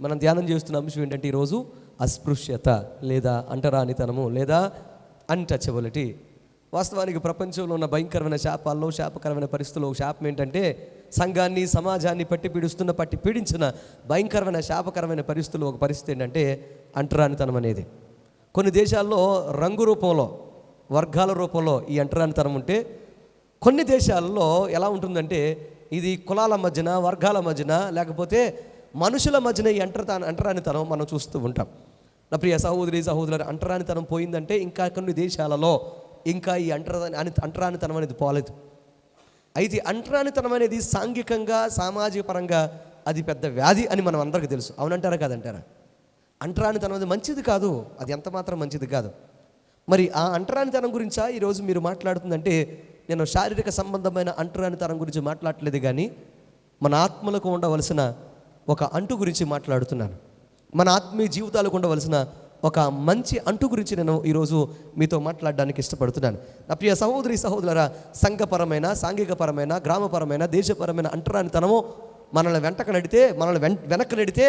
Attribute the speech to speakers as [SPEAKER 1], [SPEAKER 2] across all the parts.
[SPEAKER 1] మనం ధ్యానం చేస్తున్న అంశం ఏంటంటే ఈరోజు అస్పృశ్యత లేదా అంటరానితనము లేదా అన్టచబిలిటీ. వాస్తవానికి ప్రపంచంలో ఉన్న భయంకరమైన శాపాల్లో, శాపకరమైన పరిస్థితుల్లో ఒక శాపం ఏంటంటే సంఘాన్ని, సమాజాన్ని పట్టి పీడించిన భయంకరమైన శాపకరమైన పరిస్థితుల్లో ఒక పరిస్థితి ఏంటంటే అంటరానితనం అనేది. కొన్ని దేశాల్లో రంగు రూపంలో, వర్గాల రూపంలో ఈ అంటరానితనం ఉంటే, కొన్ని దేశాలలో ఎలా ఉంటుందంటే ఇది కులాల మధ్యన, వర్గాల మధ్యన, లేకపోతే మనుషుల మధ్యన ఈ అంటరానితనం మనం చూస్తూ ఉంటాం. నా ప్రియ సహోదరి సహోదరులు, అంటరానితనం పోయిందంటే ఇంకా కొన్ని దేశాలలో ఇంకా ఈ అంటరానితనం అనేది పోలేదు. అయితే అంటరానితనం అనేది సాంఘికంగా, సామాజిక పరంగా అది పెద్ద వ్యాధి అని మనం అందరికీ తెలుసు. అవునంటారా కాదంటారా? అంటరానితనం అనేది మంచిది కాదు, అది ఎంత మాత్రం మంచిది కాదు. మరి ఆ అంటరానితనం గురించా ఈరోజు మీరు మాట్లాడుతుందంటే, నేను శారీరక సంబంధమైన అంటరానితనం గురించి మాట్లాడలేదు, కానీ మన ఆత్మలకు ఉండవలసిన ఒక అంటు గురించి మాట్లాడుతున్నాను. మన ఆత్మీయ జీవితాలకు ఉండవలసిన ఒక మంచి అంటు గురించి నేను ఈరోజు మీతో మాట్లాడడానికి ఇష్టపడుతున్నాను. నా ప్రియ సహోదరి సహోదరులారా, సంఘపరమైన, సాంఘికపరమైన, గ్రామపరమైన, దేశపరమైన అంటరానితనము మనల్ని వెనక్కి నడితే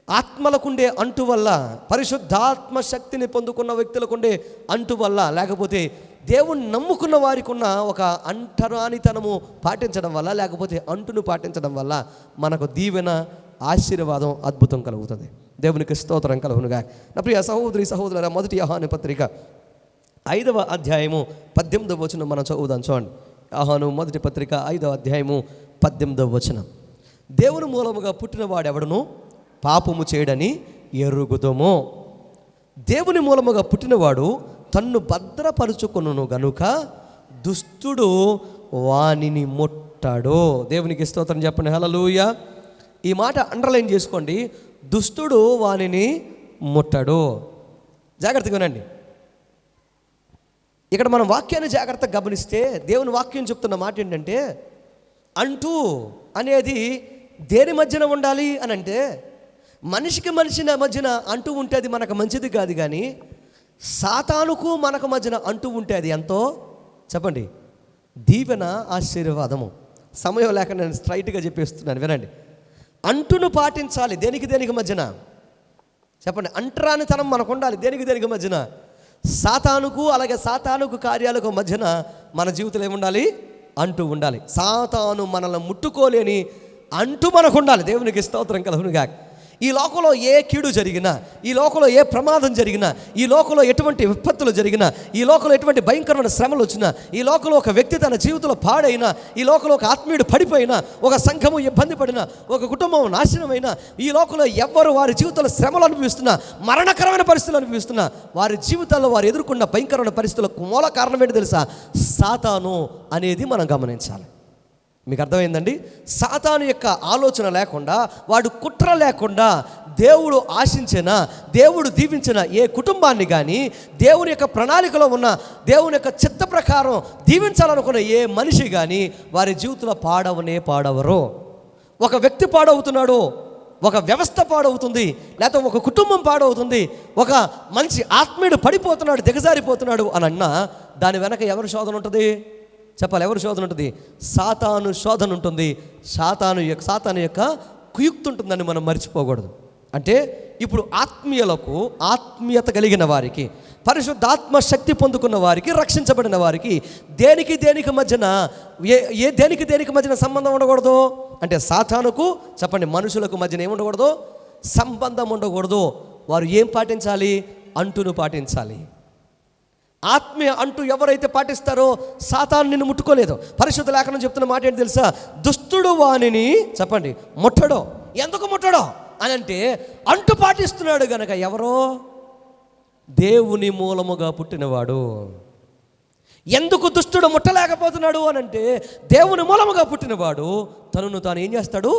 [SPEAKER 1] ఆత్మలకుండే అంటు వల్ల, పరిశుద్ధాత్మ శక్తిని పొందుకున్న వ్యక్తులకుండే అంటు వల్ల, లేకపోతే దేవుణ్ణి నమ్ముకున్న వారికి ఉన్న ఒక అంటరానితనము పాటించడం వల్ల, లేకపోతే అంటును పాటించడం వల్ల మనకు దీవెన, ఆశీర్వాదం, అద్భుతం కలుగుతుంది. దేవునికి స్తోత్రం కలుగునుగా. నా ప్రియ సహోదరి సహోదరుల, మొదటి యోహాను పత్రిక 5వ అధ్యాయము 18వ వచనం మనం చదువుదాం. చూడండి, యోహాను మొదటి పత్రిక 5వ అధ్యాయము 18వ వచనం. దేవుని మూలముగా పుట్టిన వాడెవడను పాపము చేయడని ఎరుగుదుము. దేవుని మూలముగా పుట్టినవాడు తన్ను భద్రపరుచుకొనును గనుక దుష్టుడు వానిని ముట్టడు. దేవునికి స్తోత్రం చెప్పండి. హల్లెలూయా. ఈ మాట అండర్లైన్ చేసుకోండి. దుష్టుడు వానిని ముట్టడు. జాగ్రత్తగా వినండి. ఇక్కడ మనం వాక్యాన్ని జాగ్రత్తగా గమనిస్తే దేవుని వాక్యం చెప్తున్న మాట ఏంటంటే, అంటూ అనేది దేని మధ్యన ఉండాలి అని అంటే, మనిషికి మనిషిన మధ్యన అంటూ ఉంటే అది మనకు మంచిది కాదు, కానీ సాతానుకు మనకు మధ్యన అంటూ ఉంటే అది ఎంతో చెప్పండి దీవెన, ఆశీర్వాదము. సమయం లేక నేను స్ట్రైట్గా చెప్పేస్తున్నాను, వినండి. అంటును పాటించాలి. దేనికి మధ్యన చెప్పండి. అంటరానితనం మనకు ఉండాలి. దేనికి మధ్యన? సాతానుకు, అలాగే సాతానుకు కార్యాలకు మధ్యన మన జీవితంలో ఏముండాలి? అంటూ ఉండాలి. సాతాను మనల్ని ముట్టుకోలేని అంటూ మనకు ఉండాలి. దేవునికి స్తోత్రం కలుగునుగా. ఈ లోకంలో ఏ కీడు జరిగినా, ఈ లోకంలో ఏ ప్రమాదం జరిగినా, ఈ లోకంలో ఎటువంటి విపత్తులు జరిగినా, ఈ లోకంలో ఎటువంటి భయంకరమైన శ్రమలు వచ్చినా, ఈ లోకంలో ఒక వ్యక్తి తన జీవితంలో పాడైనా, ఈ లోకంలో ఒక ఆత్మీయుడు పడిపోయినా, ఒక సంఘము ఇబ్బంది పడినా, ఒక కుటుంబం నాశనమైనా, ఈ లోకంలో ఎవ్వరు వారి జీవితంలో శ్రమలు అనుభవిస్తున్నా, మరణకరమైన పరిస్థితులు అనుభవిస్తున్నా, వారి జీవితాల్లో వారు ఎదుర్కొన్న భయంకరమైన పరిస్థితులకు మూల కారణం ఏంటి తెలుసా? సాతాను అనేది మనం గమనించాలి. మీకు అర్థమైందండి? సాతాను యొక్క ఆలోచన లేకుండా, వాడు కుట్ర లేకుండా దేవుడు ఆశించిన, దేవుడు దీవించిన ఏ కుటుంబాన్ని కానీ, దేవుని యొక్క ప్రణాళికలో ఉన్న, దేవుని యొక్క చిత్త ప్రకారం దీవించాలనుకున్న ఏ మనిషి కానీ వారి జీవితంలో పాడవరు. ఒక వ్యక్తి పాడవుతున్నాడు, ఒక వ్యవస్థ పాడవుతుంది, లేకపోతే ఒక కుటుంబం పాడవుతుంది, ఒక మంచి ఆత్మీయుడు పడిపోతున్నాడు, దిగజారిపోతున్నాడు అని అన్నా దాని వెనక ఎవరి శోధన ఉంటుంది? చెప్పాలి, ఎవరు శోధన ఉంటుంది? సాతాను శోధన ఉంటుంది. సాతాను యొక్క కుయుక్తి ఉంటుందని మనం మర్చిపోకూడదు. అంటే ఇప్పుడు ఆత్మీయులకు, ఆత్మీయత కలిగిన వారికి, పరిశుద్ధాత్మ శక్తి పొందుకున్న వారికి, రక్షించబడిన వారికి దేనికి మధ్యన దేనికి మధ్యన సంబంధం ఉండకూడదు అంటే, సాతానుకు చెప్పండి, మనుషులకు మధ్యన ఏముండకూడదు? సంబంధం ఉండకూడదు. వారు ఏం పాటించాలి? అంటును పాటించాలి. ఆత్మీయ అంటూ ఎవరైతే పాటిస్తారో సాతాను నిన్ను ముట్టుకోలేదు. పరిశుద్ధ లేఖనం చెప్తున్న మాట ఏంటి తెలుసా? దుష్టుడు వానిని చెప్పండి ముట్టడో. ఎందుకు ముట్టడో అని అంటే, అంటూ పాటిస్తున్నాడు గనక. ఎవరో? దేవుని మూలముగా పుట్టినవాడు. ఎందుకు దుష్టుడు ముట్టలేకపోతున్నాడు అని అంటే, దేవుని మూలముగా పుట్టినవాడు తనను తాను ఏం చేస్తాడు?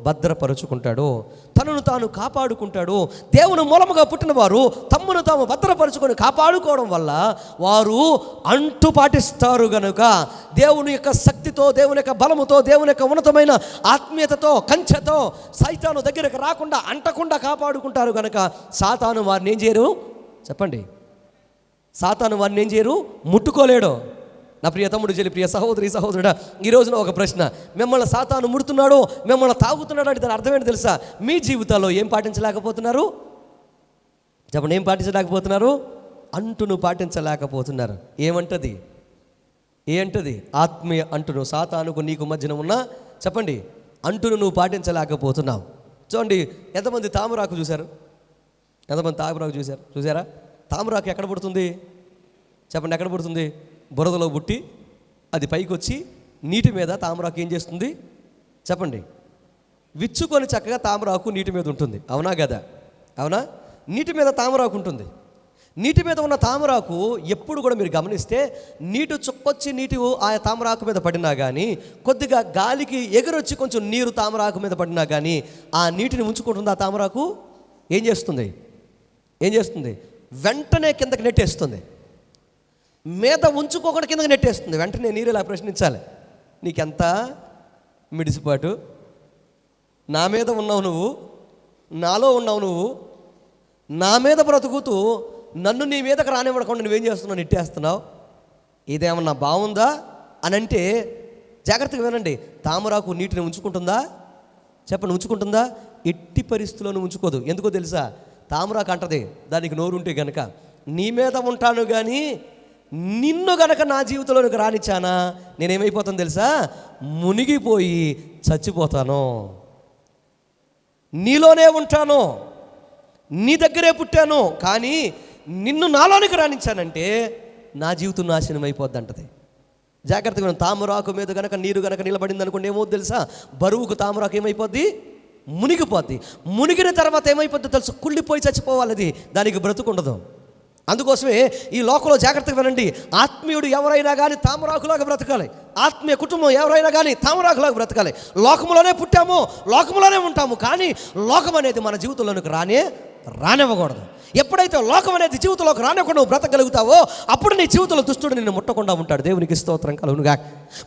[SPEAKER 1] భద్రపరుచుకుంటాడు, తనను తాను కాపాడుకుంటాడు. దేవుని మూలముగా పుట్టిన వారు తమ్మును తాము భద్రపరుచుకొని కాపాడుకోవడం వల్ల వారు అంటూ పాటిస్తారు గనుక, దేవుని యొక్క శక్తితో, దేవుని యొక్క బలముతో, దేవుని యొక్క ఉన్నతమైన ఆత్మీయతతో, కంచెతో సైతాను దగ్గరకు రాకుండా, అంటకుండా కాపాడుకుంటారు గనుక సాతాను వారిని ఏం చేయరు? చెప్పండి, సాతాను వారిని ఏం చేయరు? ముట్టుకోలేడు. నా ప్రియ తమ్ముడు చెల్లి, ప్రియ సహోదరి సహోదరుడా, ఈ రోజున ఒక ప్రశ్న. మిమ్మల్ని సాతాను ముడుతున్నాడు, మిమ్మల్ని తాగుతున్నాడు అంటే దాని అర్థం ఏంటి తెలుసా? మీ జీవితాల్లో ఏం పాటించలేకపోతున్నారు? చెప్పండి, ఏం పాటించలేకపోతున్నారు? అంటును పాటించలేకపోతున్నారు. ఏమంటది? ఏంటది? ఆత్మీయ అంటును. సాతానుకు నీకు మధ్యన ఉన్న చెప్పండి అంటును నువ్వు పాటించలేకపోతున్నావు. చూడండి, ఎంతమంది తామరాకు చూశారు? ఎంతమంది తామరాకు చూసారా? తామరాకు ఎక్కడ పుడుతుంది? చెప్పండి, ఎక్కడ పుడుతుంది? బురదలో పుట్టి అది పైకి వచ్చి నీటి మీద తామరాకు ఏం చేస్తుంది? చెప్పండి, విచ్చుకొని చక్కగా తామరాకు నీటి మీద ఉంటుంది. అవునా కదా? అవునా? నీటి మీద తామరాకు ఉంటుంది. నీటి మీద ఉన్న తామరాకు ఎప్పుడు కూడా మీరు గమనిస్తే నీటి చుక్కొచ్చి నీటి ఆ తామరాకు మీద పడినా కానీ, కొద్దిగా గాలికి ఎగురొచ్చి కొంచెం నీరు తామరాకు మీద పడినా కానీ ఆ నీటిని ఉంచుకుంటుంది. ఆ తామరాకు ఏం చేస్తుంది? వెంటనే కిందకి నెట్టేస్తుంది. మీద ఉంచుకోకుండా కిందకి నెట్టేస్తుంది. వెంటనే నీరు ఇలా ప్రశ్నించాలి, నీకెంత మిడిసిపాటు? నా మీద ఉన్నావు నువ్వు, నాలో ఉన్నావు నువ్వు, నా మీద బ్రతుకుతూ నన్ను నీ మీదకి రానివ్వకుండా నువ్వేం చేస్తున్నావు? నెట్టేస్తున్నావు. ఇదేమన్నా బాగుందా అని అంటే జాగ్రత్తగా వినండి. తామరాకు నీటిని ఉంచుకుంటుందా? చెప్పండి, ఉంచుకుంటుందా? ఎట్టి పరిస్థితుల్లోనూ ఉంచుకోదు. ఎందుకో తెలుసా? తామరాకు అంటది దానికి నోరుంటే గనక, నీ మీద ఉంటాను కానీ నిన్ను గనక నా జీవితంలోనికి రానిచ్చానా నేనేమైపోతాను తెలుసా? మునిగిపోయి చచ్చిపోతాను. నీలోనే ఉంటాను, నీ దగ్గరే పుట్టాను, కానీ నిన్ను నాలోనికి రానిచ్చానంటే నా జీవితం నాశనం అయిపోద్ది అంటది. జాగ్రత్తగా తామరాకు మీద గనక నీరు గనక నిలబడింది అనుకోండి, ఏమో తెలుసా? బరువుకు తామరాకు ఏమైపోద్ది? మునిగిపోద్ది. మునిగిన తర్వాత ఏమైపోద్ది తెలుసు? కుళ్ళిపోయి చచ్చిపోవాలి. అది దానికి బ్రతుకుండదు. అందుకోసమే ఈ లోకంలో జాగ్రత్తగా వినండి, ఆత్మీయుడు ఎవరైనా కానీ తామరాకులాగా బ్రతకాలి. ఆత్మీయ కుటుంబం ఎవరైనా కానీ తామరాకులాగా బ్రతకాలి. లోకంలోనే పుట్టాము, లోకంలోనే ఉంటాము, కానీ లోకం అనేది మన జీవితంలోనికి రానివ్వకూడదు. ఎప్పుడైతే లోకం అనేది జీవితంలోకి రానివ్వకుండా నువ్వు బ్రతకగలుగుతావో అప్పుడు నీ జీవితంలో దుష్టుడు నిన్ను ముట్టకుండా ఉంటాడు. దేవునికి స్తోత్రం కలుగునుగా.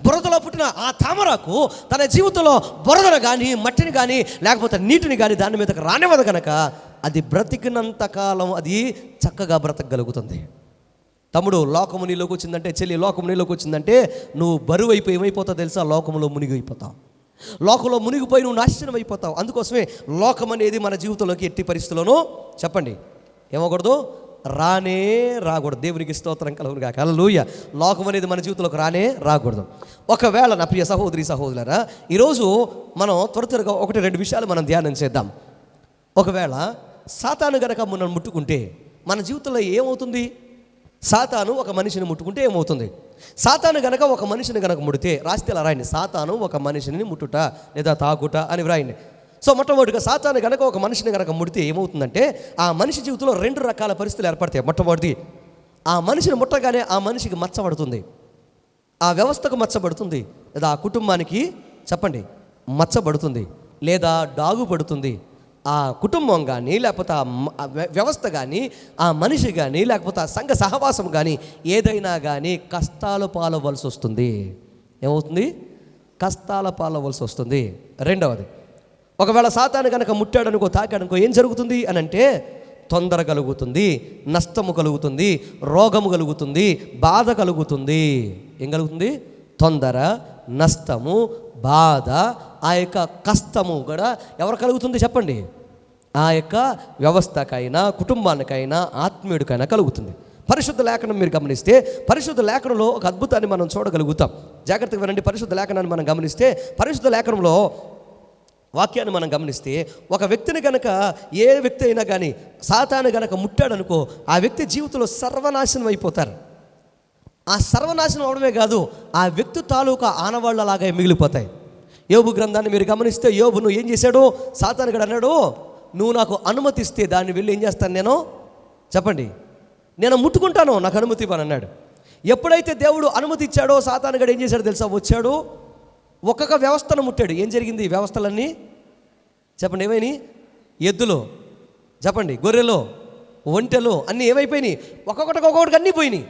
[SPEAKER 1] బురదలో పుట్టిన ఆ తామరాకు తన జీవితంలో బురదను కానీ, మట్టిని కానీ, లేకపోతే నీటిని కానీ దాని మీదకి రానివ్వదు కనుక అది బ్రతికినంత కాలం అది చక్కగా బ్రతకగలుగుతుంది. తమ్ముడు, లోకము నీలోకి వచ్చిందంటే, చెల్లి లోకము నీలోకి వచ్చిందంటే నువ్వు బరువు అయిపోయి ఏమైపోతావు తెలుసా? లోకంలో మునిగిపోతావు. లోకంలో మునిగిపోయి నువ్వు నాశనం అయిపోతావు. అందుకోసమే లోకం అనేది మన జీవితంలోకి ఎట్టి పరిస్థితుల్లోనూ చెప్పండి ఏమకూడదు, రాకూడదు. దేవునికి స్తోత్రం కలుగునుగా. హల్లెలూయా. లోకం అనేది మన జీవితంలోకి రాకూడదు. ఒకవేళ నా ప్రియ సహోదరి సహోదరులారా, ఈరోజు మనం త్వరగా 1-2 విషయాలు మనం ధ్యానం చేద్దాం. ఒకవేళ సాతాను గనక మనం ముట్టుకుంటే మన జీవితంలో ఏమవుతుంది? సాతాను ఒక మనిషిని ముట్టుకుంటే ఏమవుతుంది? సాతాను గనక ఒక మనిషిని గనక ముడితే, రాస్తే అలా రాయండి, సాతాను ఒక మనిషిని ముట్టుట లేదా తాకుట అని వ్రాయండి. సో మొట్టమొదటిగా సాతాను గనక ఒక మనిషిని గనక ముడితే ఏమవుతుందంటే ఆ మనిషి జీవితంలో 2 రకాల పరిస్థితులు ఏర్పడతాయి. మొట్టమొదటి, ఆ మనిషిని ముట్టగానే ఆ మనిషికి మచ్చబడుతుంది, ఆ వ్యవస్థకు మచ్చబడుతుంది, లేదా ఆ కుటుంబానికి చెప్పండి మచ్చబడుతుంది, లేదా డాగు పడుతుంది. ఆ కుటుంబం కానీ, లేకపోతే ఆ వ్యవస్థ కానీ, ఆ మనిషి కానీ, లేకపోతే ఆ సంఘ సహవాసం కానీ ఏదైనా కానీ కష్టాలు పాలవలసి వస్తుంది. ఏమవుతుంది? కష్టాల పాలవలసి వస్తుంది. రెండవది, ఒకవేళ సాతాను కనుక ముట్టాడనుకో, తాకాడనుకో ఏం జరుగుతుంది అని అంటే తొందర కలుగుతుంది, నష్టము కలుగుతుంది, రోగము కలుగుతుంది, బాధ కలుగుతుంది. ఏం కలుగుతుంది? తొందర, నష్టము, బాధ, ఆ యొక్క కష్టము కూడా ఎవరు కలుగుతుంది చెప్పండి? ఆ యొక్క వ్యవస్థకైనా, కుటుంబానికైనా, ఆత్మీయుడికైనా కలుగుతుంది. పరిశుద్ధ లేఖనం మీరు గమనిస్తే పరిశుద్ధ లేఖనంలో ఒక అద్భుతాన్ని మనం చూడగలుగుతాం. జాగ్రత్తగా వినండి. పరిశుద్ధ లేఖనాన్ని మనం గమనిస్తే పరిశుద్ధ లేఖనంలో వాక్యాన్ని మనం గమనిస్తే ఒక వ్యక్తిని గనక, ఏ వ్యక్తి అయినా కానీ సాతాను గనక ముట్టాడనుకో ఆ వ్యక్తి జీవితంలో సర్వనాశనం అయిపోతారు. ఆ సర్వనాశనం అవడమే కాదు, ఆ వ్యక్తి తాలూకా ఆనవాళ్ళలాగా మిగిలిపోతాయి. యోబు గ్రంథాన్ని మీరు గమనిస్తే యోబును ఏం చేశాడు? సాతాను గడు అన్నాడు, నువ్వు నాకు అనుమతిస్తే దాన్ని వెళ్ళి ఏం చేస్తాను నేను చెప్పండి, నేను ముట్టుకుంటాను, నాకు అనుమతి ఇవ్వని అన్నాడు. ఎప్పుడైతే దేవుడు అనుమతి ఇచ్చాడో సాతాను గడు ఏం చేశాడు తెలుసా? వచ్చాడు, ఒక్కొక్క వ్యవస్థను ముట్టాడు. ఏం జరిగింది? వ్యవస్థలన్నీ చెప్పండి ఏమైనాయి? ఎద్దులు చెప్పండి, గొర్రెలు, ఒంటెలు అన్నీ ఏమైపోయినాయి? ఒక్కొక్కటికి అన్నీ పోయినాయి.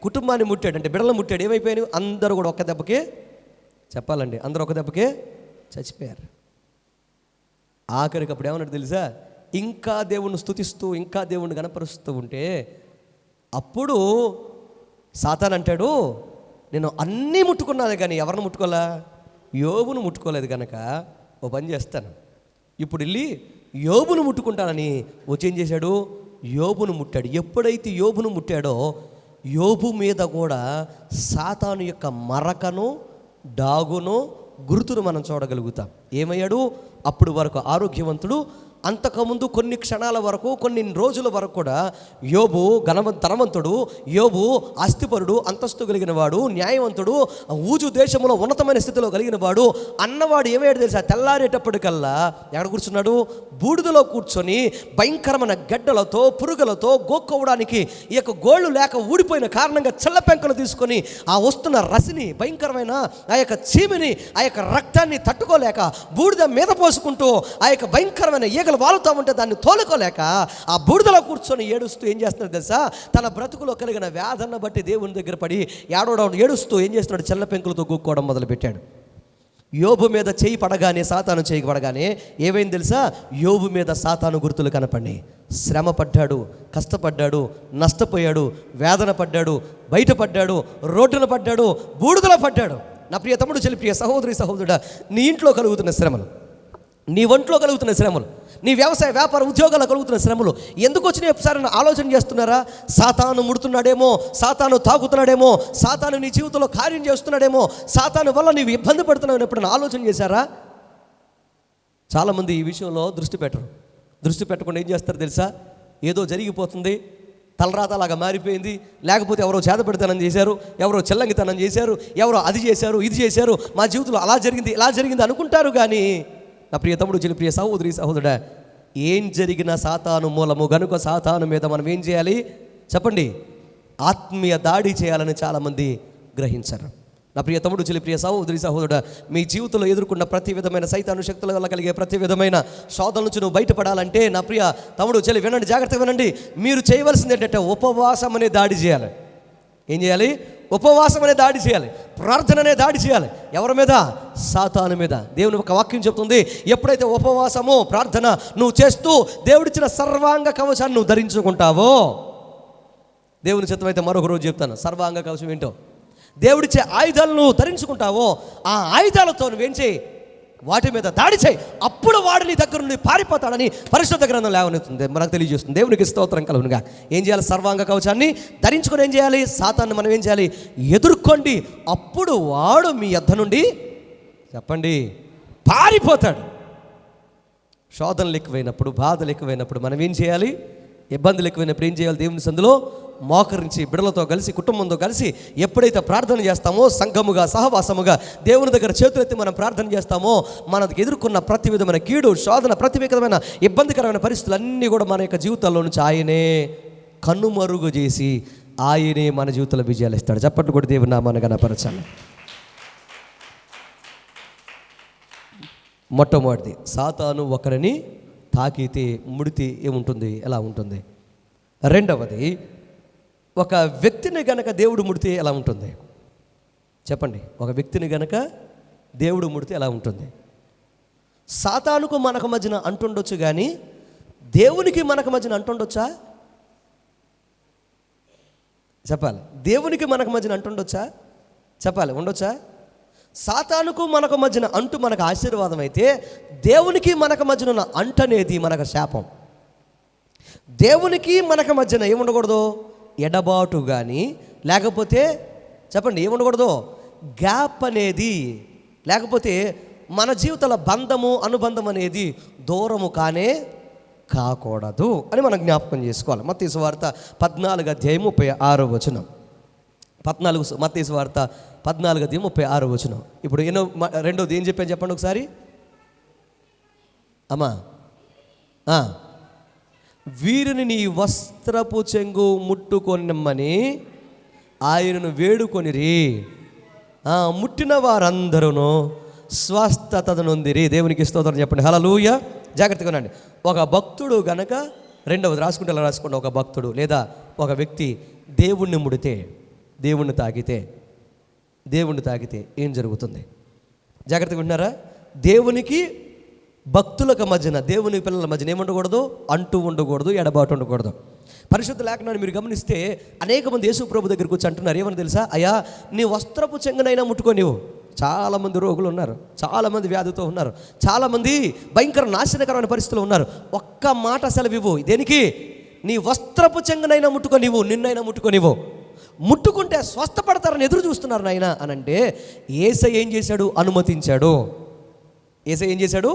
[SPEAKER 1] కుటుంబాన్ని ముట్టాడు, అంటే బిడ్డలు ముట్టాడు. ఏమైపోయినాయి? అందరూ కూడా ఒక్క దెబ్బకే చెప్పాలండి, అందరూ ఒక దెబ్బకే చచ్చిపోయారు. ఆఖరికి అప్పుడు ఏమన్నాడు తెలుసా? ఇంకా దేవుణ్ణి స్తుతిస్తూ, ఇంకా దేవుణ్ణి గణపరుస్తూ ఉంటే అప్పుడు సాతాను అంటాడు, నేను అన్నీ ముట్టుకున్నాను కానీ ఎవరిని ముట్టుకోలే? యోబును ముట్టుకోలేదు కనుక ఓ పని చేస్తాను, ఇప్పుడు వెళ్ళి యోబును ముట్టుకుంటానని వచ్చి ఏం చేశాడు? యోబును ముట్టాడు. ఎప్పుడైతే యోబును ముట్టాడో యోబు మీద కూడా సాతాను యొక్క మరకను, డాగును, గుర్తును మనం చూడగలుగుతాం. ఏమయ్యాడు? అప్పుడు వరకు ఆరోగ్యవంతుడు, అంతకుముందు కొన్ని క్షణాల వరకు, కొన్ని రోజుల వరకు కూడా యోబు ధనవంతుడు, యోబు ఆస్తిపరుడు, అంతస్తు కలిగిన వాడు, న్యాయవంతుడు, ఊజు దేశంలో ఉన్నతమైన స్థితిలో కలిగిన వాడు అన్నవాడు ఏమయ్యాడు తెలుసా? తెల్లారేటప్పటికల్లా ఎక్కడ కూర్చున్నాడు? బూడిదలో కూర్చొని భయంకరమైన గడ్డలతో, పురుగులతో గోక్కోవడానికి ఈ యొక్క గోళ్ళు లేక ఊడిపోయిన కారణంగా చల్ల పెంకలు తీసుకొని ఆ వస్తున్న రసిని, భయంకరమైన ఆ యొక్క చీమిని, ఆ యొక్క రక్తాన్ని తట్టుకోలేక బూడిద మీద పోసుకుంటూ ఆ యొక్క భయంకరమైన ఈగలు వాలుతూ ఉంటే దాన్ని తోలుకోలేక ఆ బూడిదలో కూర్చొని ఏడుస్తూ ఏం చేస్తున్నాడు తెలుసా? తన బ్రతుకులో కలిగిన వ్యాధులను బట్టి దేవుని దగ్గర పడి ఏడుస్తూ ఏం చేస్తున్నాడు? చల్ల పెంకులతో గూక్కోవడం మొదలుపెట్టాడు. యోబు మీద చేయి పడగానే, సాతాను చేయి పడగానే ఏమైంది తెలుసా? యోబు మీద సాతాను గుర్తులు కనపడి శ్రమ పడ్డాడు, కష్టపడ్డాడు, నష్టపోయాడు, వేదన పడ్డాడు, బయటపడ్డాడు, రోడ్డున పడ్డాడు, బూడిదలో పడ్డాడు. నా ప్రియ తమ్ముడు, చెల్లి, ప్రియ సహోదరి, సహోదరుడా, నీ ఇంట్లో కలుగుతున్న శ్రమలు, నీ ఒంట్లో కలుగుతున్న శ్రమలు, నీ వ్యవసాయ వ్యాపార ఉద్యోగాలు కలుగుతున్న శ్రమలు ఎందుకు వచ్చినాయి ఒకసారి ఆలోచన చేస్తున్నారా? సాతాను ముడుతున్నాడేమో, సాతాను తాగుతున్నాడేమో, సాతాను నీ జీవితంలో కార్యం చేస్తున్నాడేమో, సాతాను వల్ల నీవు ఇబ్బంది పడుతున్నావు ఎప్పుడైనా ఆలోచన చేశారా? చాలామంది ఈ విషయంలో దృష్టి పెట్టరు. దృష్టి పెట్టకుండా ఏం చేస్తారు తెలుసా? ఏదో జరిగిపోతుంది, తలరాత అలాగా మారిపోయింది, లేకపోతే ఎవరో చేతపెడతానని చేశారు, ఎవరో చెల్లంగితనం చేశారు, ఎవరో అది చేశారు, ఇది చేశారు, మా జీవితంలో అలా జరిగింది, ఇలా జరిగింది అనుకుంటారు. కానీ నా ప్రియ తమ్ముడు, చెల్లి, ప్రియ సహోదరి, సహోదరుడా, ఏం జరిగినా సాతాను మూలము గనుక సాతాను మీద మనం ఏం చేయాలి చెప్పండి? ఆత్మీయ దాడి చేయాలని చాలామంది గ్రహించారు. నా ప్రియ తమ్ముడు, చెల్లి, ప్రియ సహోదరి, సహోదరుడా, మీ జీవితంలో ఎదుర్కొన్న ప్రతి విధమైన సైతాను శక్తుల వల్ల కలిగే ప్రతి విధమైన శోధన నుంచి నువ్వు బయటపడాలంటే నా ప్రియ తమ్ముడు, చెల్లి, వినండి, జాగ్రత్తగా వినండి. మీరు చేయవలసింది ఏంటంటే ఉపవాసం అనే దాడి చేయాలి. ఏం చేయాలి? ఉపవాసం అనే దాడి చేయాలి, ప్రార్థన అనే దాడి చేయాలి. ఎవరి మీద? సాతాను మీద. దేవుని ఒక వాక్యం చెప్తుంది, ఎప్పుడైతే ఉపవాసము, ప్రార్థన నువ్వు చేస్తూ దేవుడిచ్చిన సర్వాంగ కవచాన్ని నువ్వు ధరించుకుంటావో, దేవుని చిత్తమైతే మరొక రోజు చెప్తాను సర్వాంగ కవచం ఏంటో, దేవుడిచ్చే ఆయుధాలను నువ్వు ధరించుకుంటావో ఆ ఆయుధాలతో నువ్వేం చేయి? వాటి మీద దాడి చేయి. అప్పుడు వాడు నీ దగ్గర నుండి పారిపోతాడని పరిశుద్ధ గ్రంథం లేవనెత్తుంది, మనకు తెలియజేస్తుంది. దేవునికి స్తోత్రం కలుగునుగా. ఏం చేయాలి? సర్వాంగ కవచాన్ని ధరించుకొని ఏం చేయాలి? సాతాన్ని మనం ఏం చేయాలి? ఎదుర్కోండి. అప్పుడు వాడు మీ యొద్ద నుండి చెప్పండి పారిపోతాడు. శోధనలు ఎక్కువైనప్పుడు, బాధలు ఎక్కువైనప్పుడు మనం ఏం చేయాలి? ఇబ్బందులు ఎక్కువైనప్పుడు ఏం చేయాలి? దేవుని సందులో మోకరించి బిడ్డలతో కలిసి, కుటుంబంతో కలిసి ఎప్పుడైతే ప్రార్థన చేస్తామో, సంఘముగా, సహవాసముగా దేవుని దగ్గర చేతులెత్తి మనం ప్రార్థన చేస్తామో, మనకు ఎదుర్కొన్న ప్రతి విధమైన కీడు, శోధన, ప్రతి విధమైన ఇబ్బందికరమైన పరిస్థితులన్నీ కూడా మన యొక్క జీవితాల్లో నుంచి ఆయనే కనుమరుగు చేసి ఆయనే మన జీవితంలో విజయాలు ఇస్తాడు. చప్పట్లు కూడా దేవుని నామాన్ని గణపరచాలి. మొట్టమొదటిది, సాతాను ఒకరిని తాకితే, ముడితే ఏముంటుంది? ఎలా ఉంటుంది? రెండవది, ఒక వ్యక్తిని గనక దేవుడు ముడితే ఎలా ఉంటుంది చెప్పండి? ఒక వ్యక్తిని గనక దేవుడు ముడితే ఎలా ఉంటుంది? సాతానుకు మనకు మధ్యన అంటుండొచ్చు, కానీ దేవునికి మనకు మధ్యన అంటుండొచ్చా? చెప్పాలి. దేవునికి మనకు మధ్యన అంటుండొచ్చా? చెప్పాలి. ఉండొచ్చా? సాతానుకు మనకు మధ్యన అంటు మనకు ఆశీర్వాదం అయితే, దేవునికి మనకు మధ్యన ఉన్న అంటు అనేది మనకు శాపం. దేవునికి మనకు మధ్యన ఏముండకూడదు? ఎడబాటు కానీ, లేకపోతే చెప్పండి ఏముండకూడదు? గ్యాప్ అనేది, లేకపోతే మన జీవితాల బంధము, అనుబంధం అనేది దూరము కానే కాకూడదు అని మనం జ్ఞాపకం చేసుకోవాలి. మత్తయి సువార్త 14:36 మత్తయి సువార్త 14:36. ఇప్పుడు రెండోది ఏం చెప్పాను చెప్పండి ఒకసారి అమ్మా. వీరిని నీ వస్త్రపు చెంగు ముట్టుకొనిమ్మని ఆయనను వేడుకొనిరి, ముట్టిన వారందరూ స్వస్థత నొందిరి. దేవునికి స్తోత్రం చెప్పండి. హల్లెలూయా. జాగ్రత్తగా ఉండండి. ఒక భక్తుడు గనక, రెండవది రాసుకుంటే అలా రాసుకోండి, ఒక భక్తుడు లేదా ఒక వ్యక్తి దేవుణ్ణి ముడితే, దేవుణ్ణి తాకితే ఏం జరుగుతుంది? జాగ్రత్తగా వింటున్నారా? దేవునికి భక్తులకు మధ్యన, దేవుని పిల్లల మధ్యన ఏముండకూడదు? అంటూ ఉండకూడదు, ఎడబాటు ఉండకూడదు. పరిశుద్ధ లేఖనాన్ని మీరు గమనిస్తే అనేక మంది యేసు ప్రభు దగ్గరికి వచ్చి అంటున్నారు, ఏమని తెలుసా? అయ్యా, నీ వస్త్రపు చెంగునైనా ముట్టుకోనివ్వు. చాలామంది రోగులు ఉన్నారు, చాలామంది వ్యాధితో ఉన్నారు, చాలామంది భయంకర నాశనకరమైన పరిస్థితులు ఉన్నారు. ఒక్క మాట సెలవివ్వు. దేనికి? నీ వస్త్రపు చెంగునైనా ముట్టుకోనివ్వు, నిన్నైనా ముట్టుకోనివ్వు. ముట్టుకుంటే స్వస్థపడతారని ఎదురు చూస్తున్నారు నాయన అని అంటే యేసయ్య ఏం చేశాడు? అనుమతించాడు. యేసయ్య ఏం చేశాడు?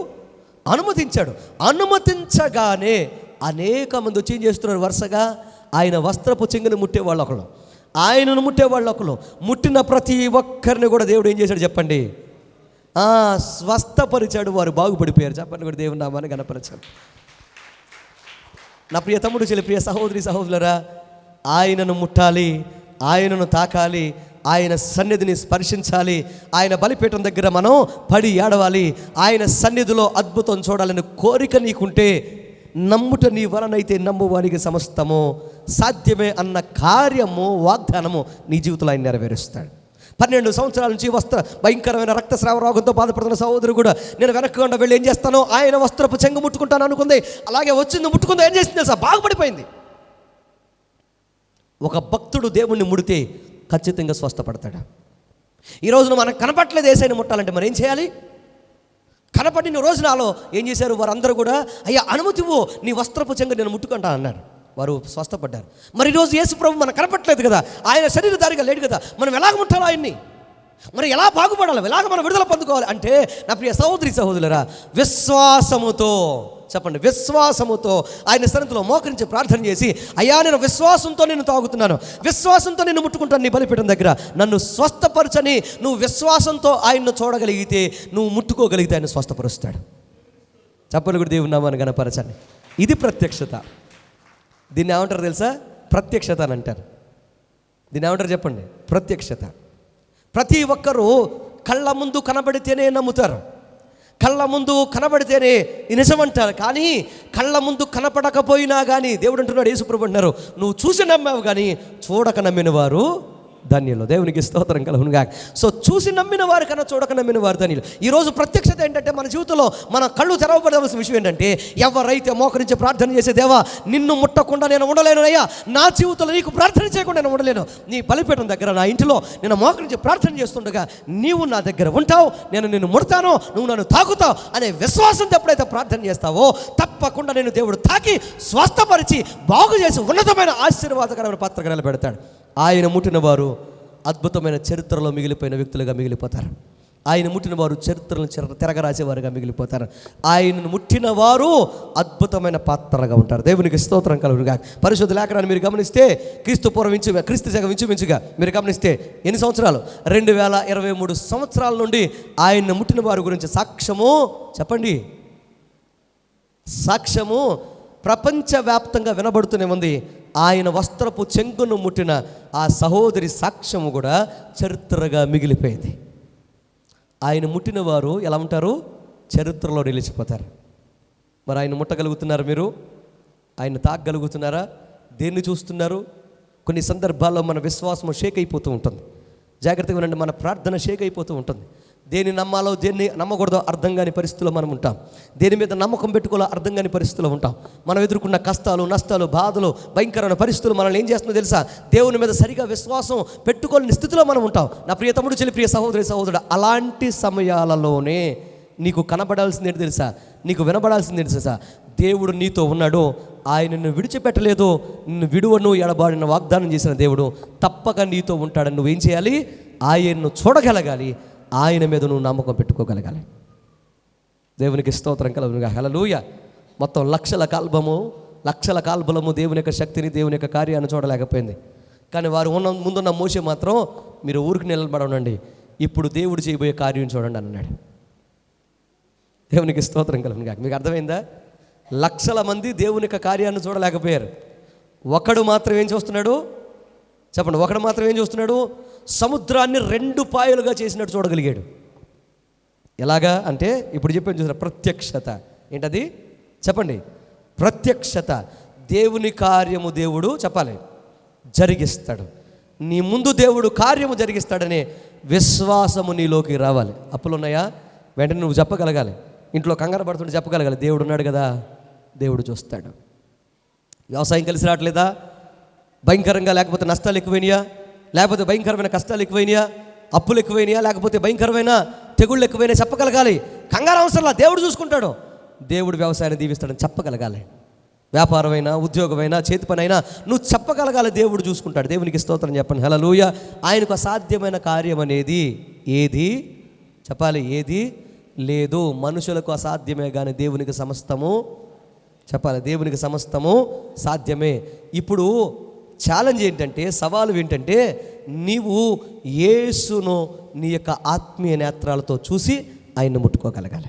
[SPEAKER 1] అనుమతించాడు. అనుమతించగానే అనేక మంది వచ్చి ఏం చేస్తున్నారు? వరుసగా ఆయన వస్త్రపు చెంగుని ముట్టేవాళ్ళు ఒకళ్ళు, ఆయనను ముట్టేవాళ్ళు ఒకళ్ళు. ముట్టిన ప్రతి ఒక్కరిని కూడా దేవుడు ఏం చేశాడు చెప్పండి? స్వస్థపరిచాడు. వారు బాగుపడిపోయారు. చెప్పండి కూడా దేవుని నామాన్ని గణపరచాడు. నా ప్రియ తమ్ముడు, చెల్లి, ప్రియ సహోదరి, సహోదరులారా, ఆయనను ముట్టాలి, ఆయనను తాకాలి, ఆయన సన్నిధిని స్పర్శించాలి, ఆయన బలిపీఠం దగ్గర మనం పడి ఏడవాలి, ఆయన సన్నిధిలో అద్భుతం చూడాలని కోరిక నీకుంటే నమ్ముట నీ వలనైతే నమ్మువానికి సమస్తము సాధ్యమే అన్న కార్యము, వాగ్దానము నీ జీవితంలో ఆయన నెరవేరుస్తాడు. 12 సంవత్సరాల నుంచి భయంకరమైన రక్తస్రావ రోగంతో బాధపడుతున్న సహోదరు కూడా నేను వెనక్కుండా వెళ్ళి ఏం చేస్తాను? ఆయన వస్త్రపు చెంగు ముట్టుకుంటాను అనుకుంది. అలాగే వచ్చింది, ముట్టుకుంది. ఏం చేసింది తెలుసా? బాగుపడిపోయింది. ఒక భక్తుడు దేవుణ్ణి ముడితే ఖచ్చితంగా స్వస్థపడతాడు. ఈరోజు మనకు కనపట్లేదు యేసయ్యను ముట్టాలంటే మరి ఏం చేయాలి? కనపడిన రోజు నాలో ఏం చేశారు? వారందరూ కూడా అయ్యా అనుమతివ్వు, నీ వస్త్రపు చెంగు నేను ముట్టుకుంటా అన్నారు. వారు స్వస్థపడ్డారు. మరి ఈరోజు యేసు ప్రభు మనకు కనపట్లేదు కదా, ఆయన శరీరధారిగా లేడు కదా, మనం ఎలాగ ముట్టాలి ఆయన్ని? మరి ఎలా బాగుపడాలి? ఎలాగ మనం విడుదల పొందుకోవాలి అంటే నా ప్రియ సహోదరి, సహోదరులారా, విశ్వాసముతో, చెప్పండి, విశ్వాసముతో ఆయన సన్నిధిలో మోకరించి ప్రార్థన చేసి, అయ్యా నేను విశ్వాసంతో నేను తాగుతున్నాను, విశ్వాసంతో నేను ముట్టుకుంటాను నీ బలిపీఠం దగ్గర, నన్ను స్వస్థపరచని నువ్వు విశ్వాసంతో ఆయన్ను చూడగలిగితే, నువ్వు ముట్టుకోగలిగితే ఆయన స్వస్థపరుస్తాడు. చెప్పలు కూడా దేవుని నామాన్ని గణపరచండి. ఇది ప్రత్యక్షత. దీన్ని ఏమంటారు తెలుసా? ప్రత్యక్షత అని అంటారు. దీన్ని ఏమంటారు చెప్పండి? ప్రత్యక్షత. ప్రతి ఒక్కరూ కళ్ళ ముందు కనబడితేనే నమ్ముతారు, కళ్ళ ముందు కనబడితేనే నిజమంటారు. కానీ కళ్ళ ముందు కనపడకపోయినా కానీ దేవుడు అంటున్నాడు, యేసుప్రభు అంటున్నారు, నువ్వు చూసి నమ్మావు కానీ చూడక నమ్మిన వారు ధన్యులు. దేవునికి స్తోత్రం కలుగునుగా. సో చూసి నమ్మిన వారు కన్నా చూడక నమ్మిన వారు ధన్యులు. ఈరోజు ప్రత్యక్షత ఏంటంటే మన జీవితంలో మన కళ్ళు తెరవబడవలసిన విషయం ఏంటంటే, ఎవరైతే మోకరించి ప్రార్థన చేసే, దేవా నిన్ను ముట్టకుండా నేను ఉండలేను అయ్యా, నా జీవితంలో నీకు ప్రార్థన చేయకుండా నేను ఉండలేను, నీ బలిపీఠం దగ్గర నా ఇంటిలో నేను మోకరించి ప్రార్థన చేస్తుండగా నీవు నా దగ్గర ఉంటావు, నేను నిన్ను ముడతాను, నువ్వు నన్ను తాకుతావు అనే విశ్వాసంతో ఎప్పుడైతే ప్రార్థన చేస్తావో తప్పకుండా నేను దేవుడు తాకి స్వస్థపరిచి బాగు చేసి ఉన్నతమైన ఆశీర్వాదకరమైన పాత్రగా నిలబెడతాడు. ఆయన ముట్టిన వారు అద్భుతమైన చరిత్రలో మిగిలిపోయిన వ్యక్తులుగా మిగిలిపోతారు. ఆయన ముట్టిన వారు చరిత్రలను తిరగరాసేవారుగా మిగిలిపోతారు. ఆయనను ముట్టిన వారు అద్భుతమైన పాత్రగా ఉంటారు. దేవునికి స్తోత్రం కలుగునుగా. పరిశుద్ధ లేఖనాన్ని మీరు గమనిస్తే క్రీస్తు శకం ఇంచుమించుగా మీరు గమనిస్తే ఎన్ని సంవత్సరాలు? 2023 సంవత్సరాల నుండి ఆయన్ని ముట్టిన వారి గురించి సాక్ష్యము, చెప్పండి, సాక్ష్యము ప్రపంచవ్యాప్తంగా వినబడుతూనే ఉంది. ఆయన వస్త్రపు చెంగును ముట్టిన ఆ సహోదరి సాక్ష్యము కూడా చరిత్రగా మిగిలిపోయింది. ఆయన ముట్టిన వారు ఎలా ఉంటారు? చరిత్రలో నిలిచిపోతారు. మరి ఆయన ముట్టగలుగుతున్నారు? మీరు ఆయన తాగగలుగుతున్నారా? దేన్ని చూస్తున్నారు? కొన్ని సందర్భాల్లో మన విశ్వాసం షేక్ అయిపోతూ ఉంటుంది. జాగ్రత్తగా వినండి, మన ప్రార్థన షేక్ అయిపోతూ ఉంటుంది. దేన్ని నమ్మాలో దేన్ని నమ్మకూడదో అర్థం కాని పరిస్థితుల్లో మనం ఉంటాం. దేని మీద నమ్మకం పెట్టుకోవాలో అర్థం కాని పరిస్థితుల్లో ఉంటాం. మనం ఎదుర్కొన్న కష్టాలు, నష్టాలు, బాధలు, భయంకరమైన పరిస్థితులు మనల్ని ఏం చేస్తుందో తెలుసా? దేవుని మీద సరిగా విశ్వాసం పెట్టుకోలేని స్థితిలో మనం ఉంటాం. నా ప్రియ తమ్ముడు, చెల్లి, ప్రియ సహోదరి, సహోదరుడు, అలాంటి సమయాలలోనే నీకు కనబడాల్సింది ఏంటి తెలుసా? నీకు వినబడాల్సింది ఏంటి తెలుసా? దేవుడు నీతో ఉన్నాడు, ఆయన నిన్ను విడిచిపెట్టలేదు, నిన్ను విడువను ఎడబాడిన వాగ్దానం చేసిన దేవుడు తప్పక నీతో ఉంటాడని నువ్వేం చేయాలి? ఆయన్ను చూడగలగాలి, ఆయన మీద నువ్వు నమ్మకం పెట్టుకోగలగాలి. దేవునికి స్తోత్రం కలుగునుగా. హల్లెలూయా. మొత్తం లక్షల కాల్బలము దేవుని యొక్క శక్తిని, దేవుని యొక్క కార్యాన్ని చూడలేకపోయింది. కానీ వారు ముందున్న మోషే మాత్రం మీరు ఊరికి నిలబడండి, ఇప్పుడు దేవుడు చేయబోయే కార్యం చూడండి అన్నాడు. దేవునికి స్తోత్రం కలుగునుగా. మీకు అర్థమైందా? లక్షల మంది దేవుని యొక్క కార్యాన్ని చూడలేకపోయారు. ఒకడు మాత్రం ఏం చూస్తున్నాడు? చెప్పండి, ఒకడు మాత్రం ఏం చూస్తున్నాడు? సముద్రాన్ని 2 పాయలుగా చేసినట్టు చూడగలిగాడు. ఎలాగా అంటే ఇప్పుడు చెప్పాను చూసారా, ప్రత్యక్షత. ఏంటది? చెప్పండి, ప్రత్యక్షత. దేవుని కార్యము దేవుడు చెప్పాలి జరిగిస్తాడు. నీ ముందు దేవుడు కార్యము జరిగిస్తాడనే విశ్వాసము నీలోకి రావాలి. అప్పులు ఉన్నాయా? వెంటనే నువ్వు చెప్పగలగాలి. ఇంట్లో కంగారు పడుతుంటే చెప్పగలగాలి, దేవుడు ఉన్నాడు కదా, దేవుడు చూస్తాడు. వ్యవసాయం కలిసి రావట్లేదా? భయంకరంగా లేకపోతే నష్టాలు ఎక్కువైనాయా? లేకపోతే భయంకరమైన కష్టాలు ఎక్కువైనాయా? అప్పులు ఎక్కువైనాయా? లేకపోతే భయంకరమైన తెగుళ్ళు ఎక్కువైనా చెప్పగలగాలి. కంగారు అవసరంలా, దేవుడు చూసుకుంటాడు. దేవుడు వ్యవసాయాన్ని దీవిస్తాడని చెప్పగలగాలి. వ్యాపారమైనా, ఉద్యోగమైనా, చేతి పని అయినా నువ్వు చెప్పగలగాలి, దేవుడు చూసుకుంటాడు. దేవునికి స్తోత్రం చెప్పండి. హల్లెలూయా. ఆయనకు అసాధ్యమైన కార్యం అనేది ఏది చెప్పాలి? ఏది లేదు. మనుషులకు అసాధ్యమే కానీ దేవునికి సమస్తము చెప్పాలి, దేవునికి సమస్తము సాధ్యమే. ఇప్పుడు ఛాలెంజ్ ఏంటంటే, సవాలు ఏంటంటే, నీవు యేసును నీ యొక్క ఆత్మీయ నేత్రాలతో చూసి ఆయన్ని ముట్టుకోగలగాలి.